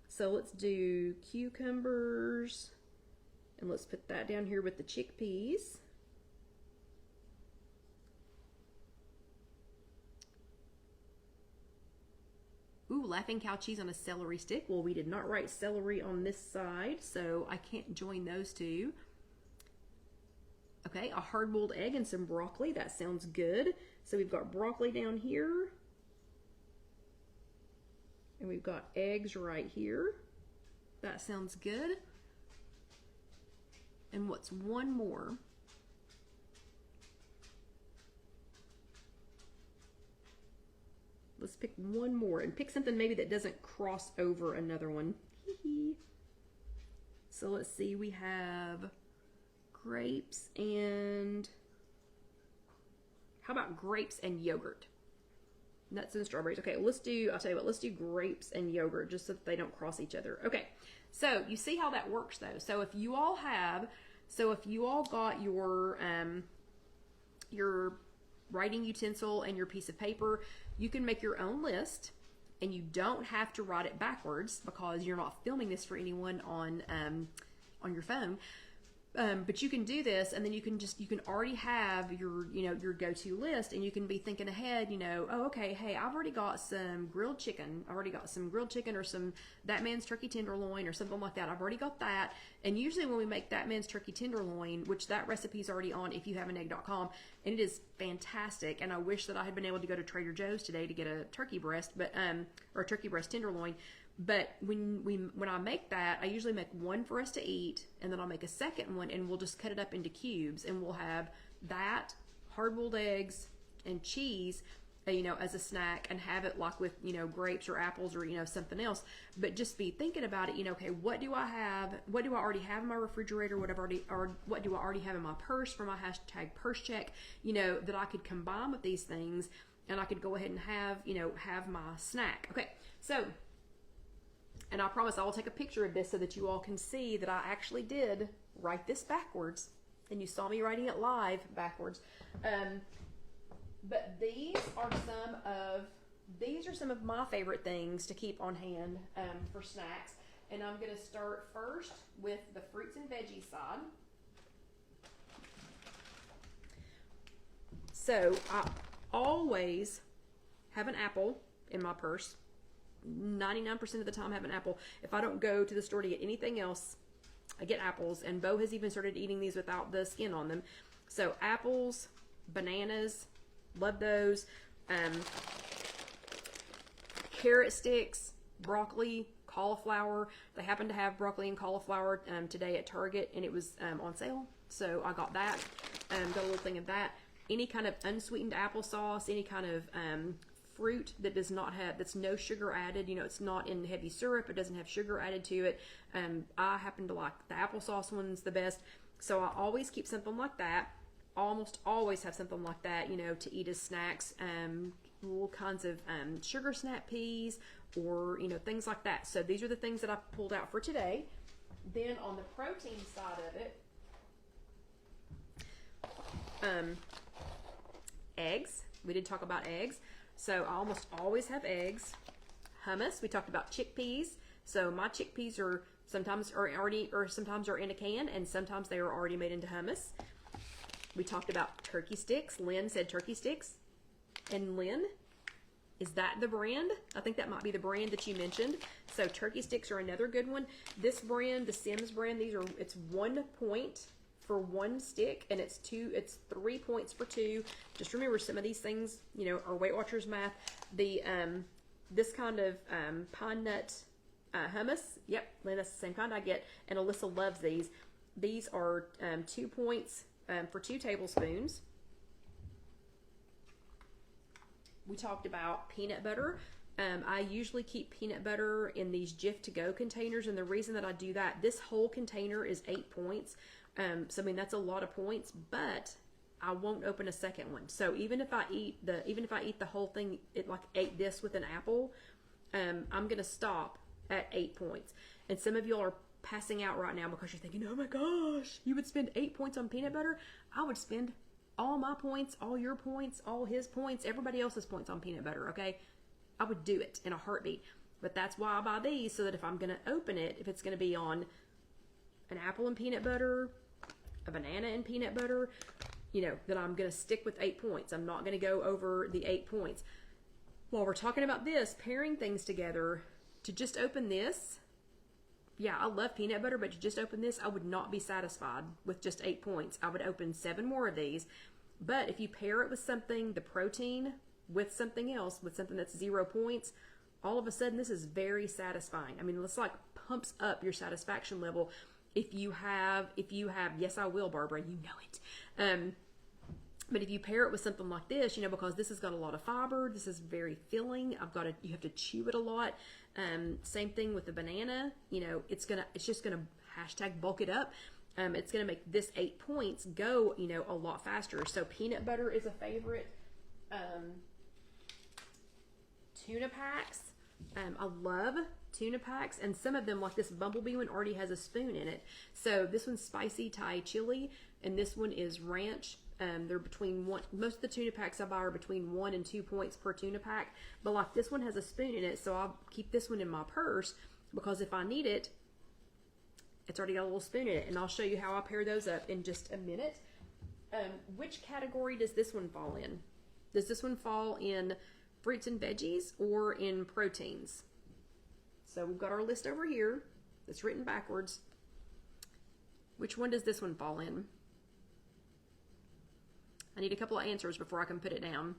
So let's do cucumbers, and let's put that down here with the chickpeas. Ooh, Laughing Cow cheese on a celery stick. Well, we did not write celery on this side, so I can't join those two. Okay, a hard-boiled egg and some broccoli. That sounds good. So we've got broccoli down here. And we've got eggs right here. That sounds good. And what's one more? Let's pick one more and pick something maybe that doesn't cross over another one. So let's see, we have grapes and, how about grapes and yogurt? Nuts and strawberries. Okay, let's do, I'll tell you what, let's do grapes and yogurt just so that they don't cross each other. Okay, so you see how that works though. So if you all got your writing utensil and your piece of paper, you can make your own list and you don't have to write it backwards because you're not filming this for anyone on your phone. But you can do this, and then you can already have your, your go-to list, and you can be thinking ahead, oh, okay, hey, I've already got some grilled chicken. I've already got some grilled chicken or some That Man's Turkey Tenderloin or something like that. I've already got that. And usually when we make That Man's Turkey Tenderloin, which that recipe is already on IfYouHaveAnEgg.com, and it is fantastic. And I wish that I had been able to go to Trader Joe's today to get a turkey breast, or a turkey breast tenderloin. But when I make that, I usually make one for us to eat, and then I'll make a second one, and we'll just cut it up into cubes, and we'll have that, hard-boiled eggs, and cheese, as a snack, and have it like with, grapes or apples or, something else. But just be thinking about it, okay, what do I have? What do I already have in my refrigerator? What do I already have in my purse for my hashtag purse check, that I could combine with these things, and I could go ahead and have my snack. Okay, so, and I promise I will take a picture of this so that you all can see that I actually did write this backwards, and you saw me writing it live backwards. But these are some of my favorite things to keep on hand for snacks. And I'm going to start first with the fruits and veggies side. So I always have an apple in my purse. 99% of the time I have an apple. If I don't go to the store to get anything else, I get apples. And Bo has even started eating these without the skin on them. So apples, bananas, love those. Carrot sticks, broccoli, cauliflower. They happen to have broccoli and cauliflower today at Target, and it was on sale. So I got that. Got a little thing of that. Any kind of unsweetened applesauce, any kind of fruit that does not have, that's no sugar added, it's not in heavy syrup, it doesn't have sugar added to it. I happen to like the applesauce ones the best, so I always keep something like that. Almost always have something like that, to eat as snacks. All kinds of sugar snap peas or, things like that. So these are the things that I pulled out for today. Then on the protein side of it, eggs. We did talk about eggs. So I almost always have eggs. Hummus. We talked about chickpeas. So my chickpeas are sometimes are in a can, and sometimes they are already made into hummus. We talked about turkey sticks. Lynn said turkey sticks. And Lynn, is that the brand? I think that might be the brand that you mentioned. So turkey sticks are another good one. This brand, the Sims brand, it's 1 point for 1 stick, and it's 3 points for 2. Just remember, some of these things, are Weight Watchers math. The this kind of pine nut hummus, yep, that's the same kind I get, and Alyssa loves these. These are 2 points for 2 tablespoons. We talked about peanut butter. I usually keep peanut butter in these Jif to go containers, and the reason that I do that, this whole container is 8 points. So I mean, that's a lot of points, but I won't open a second one. So even if I eat the whole thing, ate this with an apple, I'm gonna stop at 8 points. And some of y'all are passing out right now because you're thinking, oh my gosh, you would spend 8 points on peanut butter? I would spend all my points, all your points, all his points, everybody else's points on peanut butter, okay? I would do it in a heartbeat. But that's why I buy these, so that if I'm gonna open it, if it's gonna be on an apple and peanut butter, a banana and peanut butter, that I'm going to stick with 8 points. I'm not going to go over the 8 points. While we're talking about this, pairing things together, to just open this, yeah, I love peanut butter, but to just open this, I would not be satisfied with just 8 points. I would open 7 more of these. But if you pair it with something, the protein, with something else, with something that's 0 points, all of a sudden this is very satisfying. I mean, it's like pumps up your satisfaction level. If you have, yes, I will, Barbara, you know it. But if you pair it with something like this, because this has got a lot of fiber, this is very filling. You have to chew it a lot. Same thing with the banana. It's just gonna #bulk it up. It's gonna make this 8 points go, a lot faster. So peanut butter is a favorite. Tuna packs. I love tuna packs, and some of them, like this bumblebee one, already has a spoon in it. So this one's spicy Thai chili, and this one is ranch. They're between most of the tuna packs I buy are between 1 and 2 points per tuna pack, but like this one has a spoon in it, so I'll keep this one in my purse, because if I need it, it's already got a little spoon in it. And I'll show you how I pair those up in just a minute. Which category does this one fall in? Does this one fall in fruits and veggies or in proteins? So we've got our list over here that's written backwards. Which one does this one fall in? I need a couple of answers before I can put it down.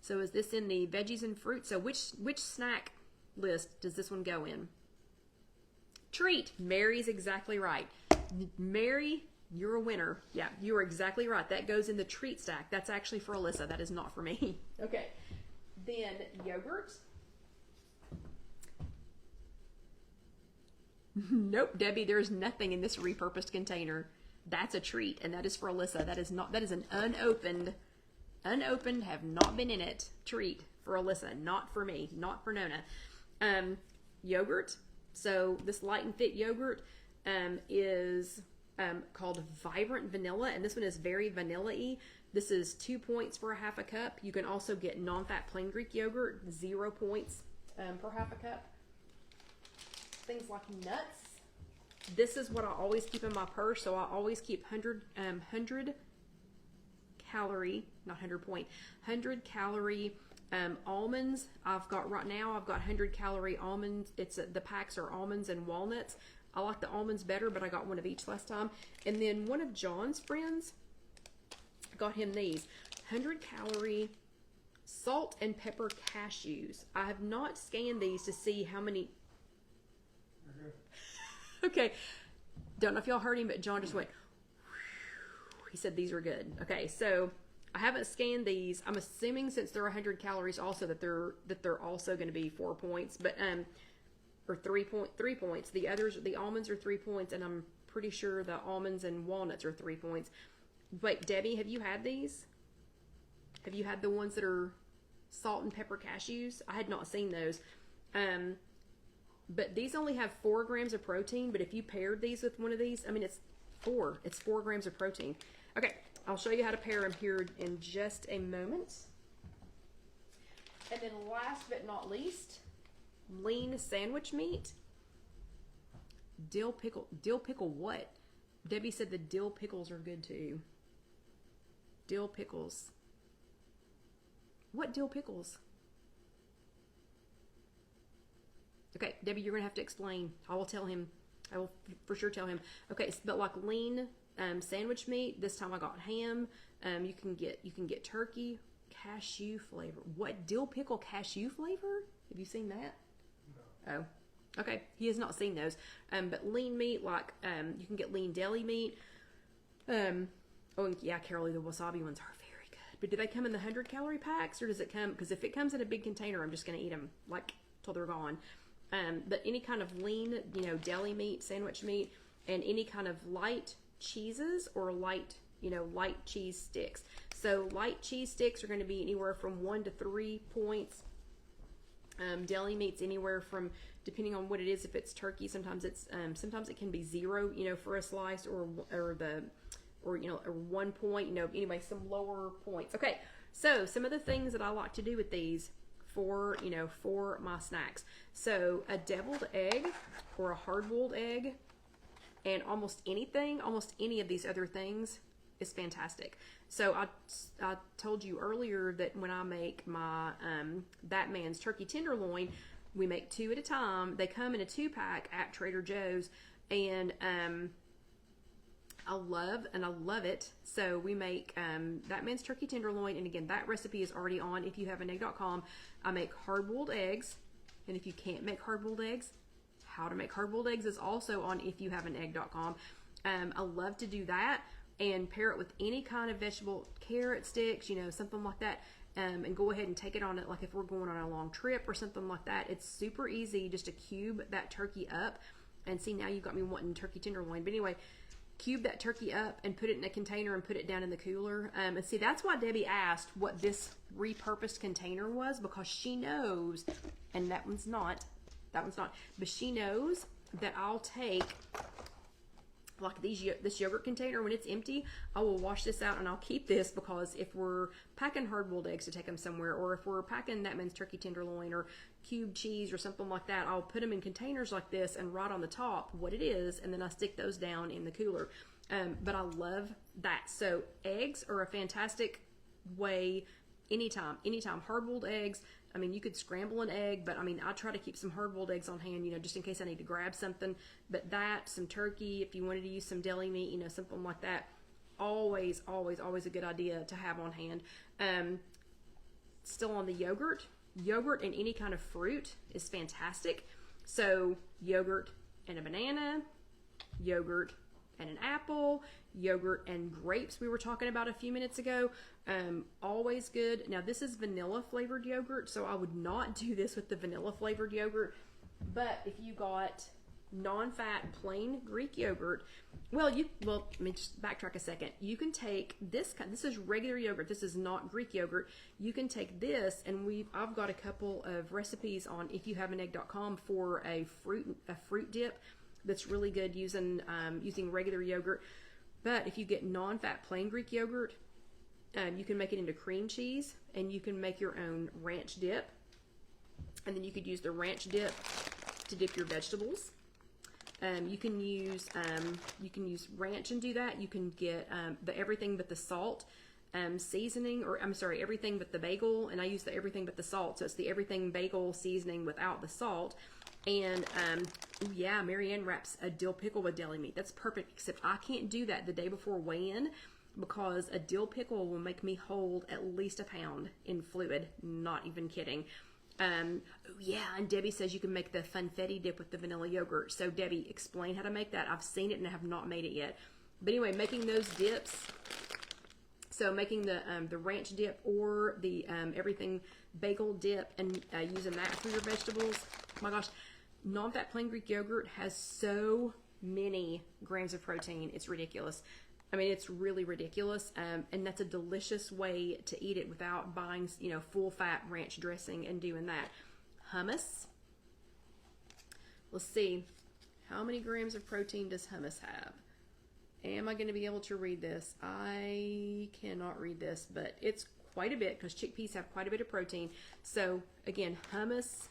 So is this in the veggies and fruits? So which snack list does this one go in? Treat. Mary's exactly right. Mary, you're a winner. Yeah, you are exactly right. That goes in the treat stack. That's actually for Alyssa. That is not for me. Okay. Then yogurt. Nope, Debbie, there's nothing in this repurposed container. That's a treat, and that is for Alyssa. That is an unopened, have not been in it treat for Alyssa, not for me, not for Nona. Yogurt. So this Light and Fit yogurt is called Vibrant Vanilla, and this one is very vanilla-y. This is 2 points for a half a cup. You can also get non-fat plain Greek yogurt, 0 points per half a cup. Things like nuts. This is what I always keep in my purse, so I always keep 100 calorie, not 100 point, 100 calorie almonds. I've got 100 calorie almonds. The packs are almonds and walnuts. I like the almonds better, but I got one of each last time. And then one of John's friends got him these 100 calorie salt and pepper cashews. I have not scanned these to see how many. Okay, don't know if y'all heard him, but John just went, whew. He said these are good. Okay, so I haven't scanned these. I'm assuming since they're 100 calories also that they're also going to be 4 points, but or 3 points. The others, the almonds are 3 points, and I'm pretty sure the almonds and walnuts are 3 points. Wait, Debbie, have you had these? Have you had the ones that are salt and pepper cashews? I had not seen those. but these only have 4 grams of protein. But if you paired these with one of these, I mean, it's 4 grams of protein. Okay, I'll show you how to pair them here in just a moment. And then last but not least, lean sandwich meat. Dill pickle what? Debbie said the dill pickles are good too. Dill pickles. What dill pickles? Okay, Debbie, you're gonna have to explain. I will tell him. I will for sure tell him. Okay, but like lean sandwich meat. This time I got ham. You can get turkey, cashew flavor. What, dill pickle cashew flavor? Have you seen that? No. Oh. Okay, he has not seen those. But lean meat, like you can get lean deli meat. Oh, and yeah, Carolee, the wasabi ones are very good. But do they come in the 100-calorie packs, or does it come? Because if it comes in a big container, I'm just going to eat them like till they're gone. But any kind of lean, deli meat, sandwich meat, and any kind of light cheeses or light cheese sticks. So light cheese sticks are going to be anywhere from 1 to 3 points. Deli meat's anywhere from, depending on what it is, if it's turkey, sometimes it can be 0, for a slice, or 1 point, anyway, some lower points. Okay, so some of the things that I like to do with these for my snacks. So a deviled egg or a hard-boiled egg, and almost any of these other things is fantastic. So I told you earlier that when I make my That Man's turkey tenderloin, we make 2 at a time. They come in a 2-pack at Trader Joe's, and I love it. So we make That Man's turkey tenderloin, and again, that recipe is already on IfYouHaveAnEgg.com. I make hard-boiled eggs, and if you can't make hard-boiled eggs, how to make hard-boiled eggs is also on IfYouHaveAnEgg.com. I love to do that and pair it with any kind of vegetable, carrot sticks, something like that, and go ahead and take it on it, like if we're going on a long trip or something like that. It's super easy just to cube that turkey up. And see, now you've got me wanting turkey tenderloin. But anyway, cube that turkey up and put it in a container and put it down in the cooler. And see, that's why Debbie asked what this repurposed container was, because she knows, and that one's not, but she knows that I'll take like this yogurt container, when it's empty, I will wash this out and I'll keep this, because if we're packing hard-boiled eggs to take them somewhere, or if we're packing That Man's turkey tenderloin or cube cheese or something like that, I'll put them in containers like this and write on the top what it is, and then I stick those down in the cooler. But I love that. So eggs are a fantastic way anytime. Hard-boiled eggs, I mean, you could scramble an egg, but I mean, I try to keep some hard-boiled eggs on hand, just in case I need to grab something. But that, some turkey, if you wanted to use some deli meat, something like that, always a good idea to have on hand. Still on the yogurt and any kind of fruit is fantastic. So yogurt and a banana, yogurt and an apple, yogurt and grapes we were talking about a few minutes ago. Always good. Now this is vanilla flavored yogurt, so I would not do this with the vanilla flavored yogurt. But if you got non-fat plain Greek yogurt, let me just backtrack a second. You can take this is regular yogurt. This is not Greek yogurt. You can take this, and I've got a couple of recipes on IfYouHaveAnEgg.com for a fruit dip that's really good using regular yogurt. But if you get non-fat plain Greek yogurt, you can make it into cream cheese, and you can make your own ranch dip, and then you could use the ranch dip to dip your vegetables. You can use ranch and do that. You can get the everything but the salt seasoning, or I'm sorry, everything but the bagel, and I use the everything but the salt, so it's the everything bagel seasoning without the salt. And yeah, Marianne wraps a dill pickle with deli meat. That's perfect, except I can't do that the day before weigh-in, because a dill pickle will make me hold at least a pound in fluid. Not even kidding. Yeah, and Debbie says you can make the funfetti dip with the vanilla yogurt. So Debbie, explain how to make that. I've seen it and I have not made it yet. But anyway, making those dips. So making the ranch dip or the everything bagel dip, and using that for your vegetables. Oh my gosh, non-fat plain Greek yogurt has so many grams of protein. It's ridiculous. I mean, it's really ridiculous, and that's a delicious way to eat it without buying, full-fat ranch dressing and doing that. Hummus. Let's see. How many grams of protein does hummus have? Am I going to be able to read this? I cannot read this, but it's quite a bit because chickpeas have quite a bit of protein. So again, hummus,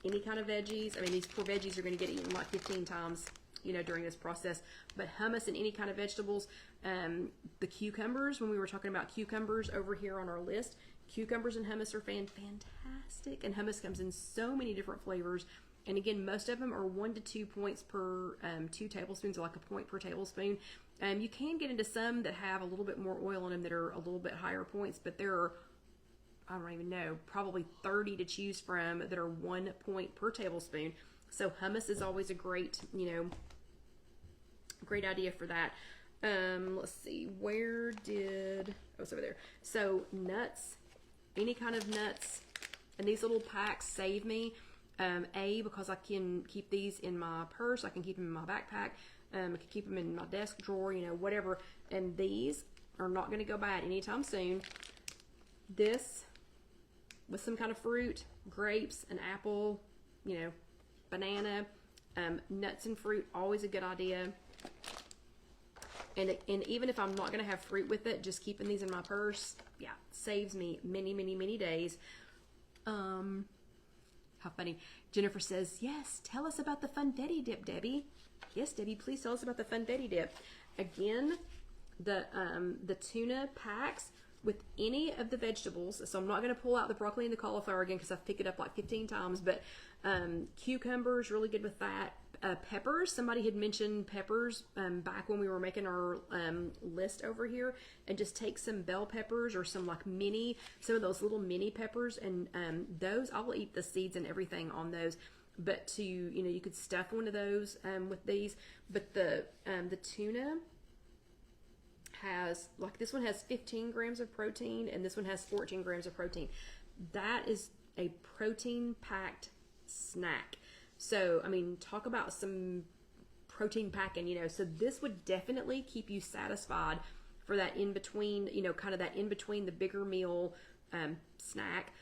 any kind of veggies. I mean, these poor veggies are going to get eaten like 15 times, you know, during this process. But hummus and any kind of vegetables. The cucumbers, when we were talking about cucumbers over here on our list, cucumbers and hummus are fantastic. And hummus comes in so many different flavors. And again, most of them are 1 to 2 points per 2 tablespoons, or like a point per tablespoon. You can get into some that have a little bit more oil in them that are a little bit higher points, but there are, I don't even know, probably 30 to choose from that are 1 point per tablespoon. So hummus is always a great, you know, great idea for that. Let's see, where did, oh, it's over there. So nuts, any kind of nuts, and these little packs save me. Because I can keep these in my purse, I can keep them in my backpack, I can keep them in my desk drawer, you know, whatever. And these are not going to go bad anytime soon. This with some kind of fruit, grapes, an apple, you know, banana, nuts and fruit, always a good idea. And even if I'm not going to have fruit with it, just keeping these in my purse, yeah, saves me many, many, many days. How funny. Jennifer says, yes, tell us about the funfetti dip, Debbie. Yes, Debbie, please tell us about the funfetti dip. Again, the tuna packs with any of the vegetables. So I'm not going to pull out the broccoli and the cauliflower again because I've picked it up like 15 times. But cucumbers, really good with that. Peppers, somebody had mentioned peppers back when we were making our list over here, and just take some bell peppers or some like some of those little mini peppers, and those, I'll eat the seeds and everything on those. But you know, you could stuff one of those with these. But the tuna has, like, this one has 15 grams of protein and this one has 14 grams of protein. That is a protein packed snack. So, I mean, talk about some protein packing, you know. So this would definitely keep you satisfied for that in between, you know, kind of that in between the bigger meal snack.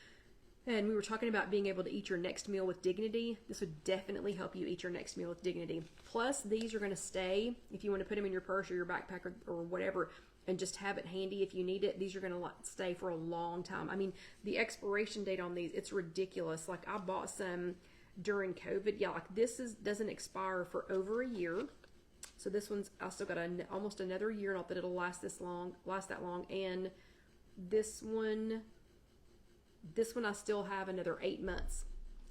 And we were talking about being able to eat your next meal with dignity. This would definitely help you eat your next meal with dignity. Plus, these are going to stay, if you want to put them in your purse or your backpack or whatever, and just have it handy if you need it. These are going to stay for a long time. I mean, the expiration date on these, it's ridiculous. Like, I bought some during COVID. Yeah, like this doesn't expire for over a year. So this one's, I still got almost another year, not that it'll last that long. And this one I still have another 8 months.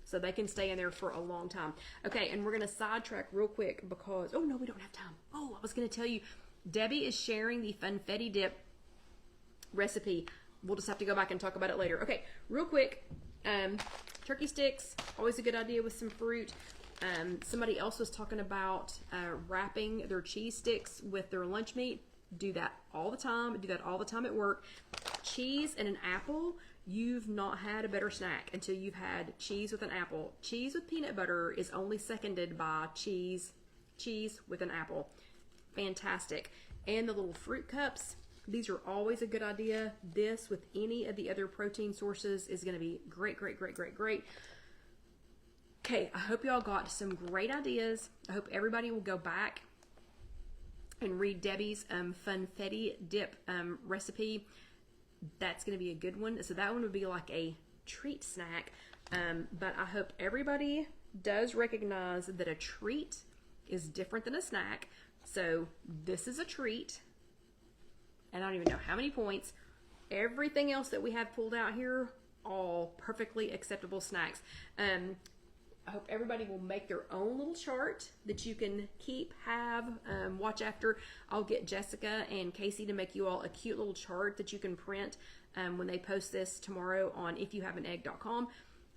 So they can stay in there for a long time. Okay, and we're going to sidetrack real quick because, oh no, we don't have time. Oh, I was going to tell you, Debbie is sharing the funfetti dip recipe. We'll just have to go back and talk about it later. Okay, real quick. Turkey sticks, always a good idea with some fruit. Somebody else was talking about wrapping their cheese sticks with their lunch meat. Do that all the time. Do that all the time at work. Cheese and an apple. You've not had a better snack until you've had cheese with an apple. Cheese with peanut butter is only seconded by cheese with an apple. Fantastic. And the little fruit cups. These are always a good idea. This with any of the other protein sources is going to be great, great, great, great, great. Okay, I hope y'all got some great ideas. I hope everybody will go back and read Debbie's funfetti dip recipe. That's going to be a good one. So that one would be like a treat snack. But I hope everybody does recognize that a treat is different than a snack. So this is a treat. And I don't even know how many points. Everything else that we have pulled out here, all perfectly acceptable snacks. I hope everybody will make their own little chart that you can watch after. I'll get Jessica and Casey to make you all a cute little chart that you can print when they post this tomorrow on IfYouHaveAnEgg.com.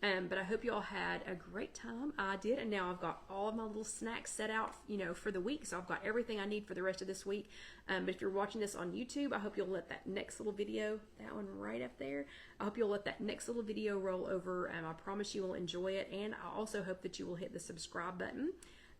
But I hope you all had a great time. I did, and now I've got all of my little snacks set out, you know, for the week. So I've got everything I need for the rest of this week. But if you're watching this on YouTube, I hope you'll let that next little video, that one right up there, I hope you'll let that next little video roll over. I promise you will enjoy it. And I also hope that you will hit the subscribe button.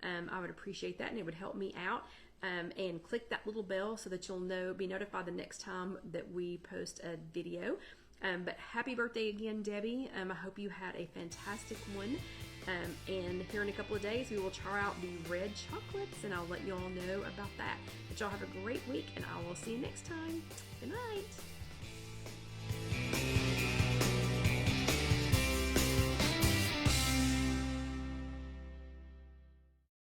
I would appreciate that, and it would help me out. And click that little bell so that you'll be notified the next time that we post a video. But happy birthday again, Debbie. I hope you had a fantastic one. And here in a couple of days, we will try out the red chocolates, and I'll let you all know about that. But y'all have a great week, and I will see you next time. Good night.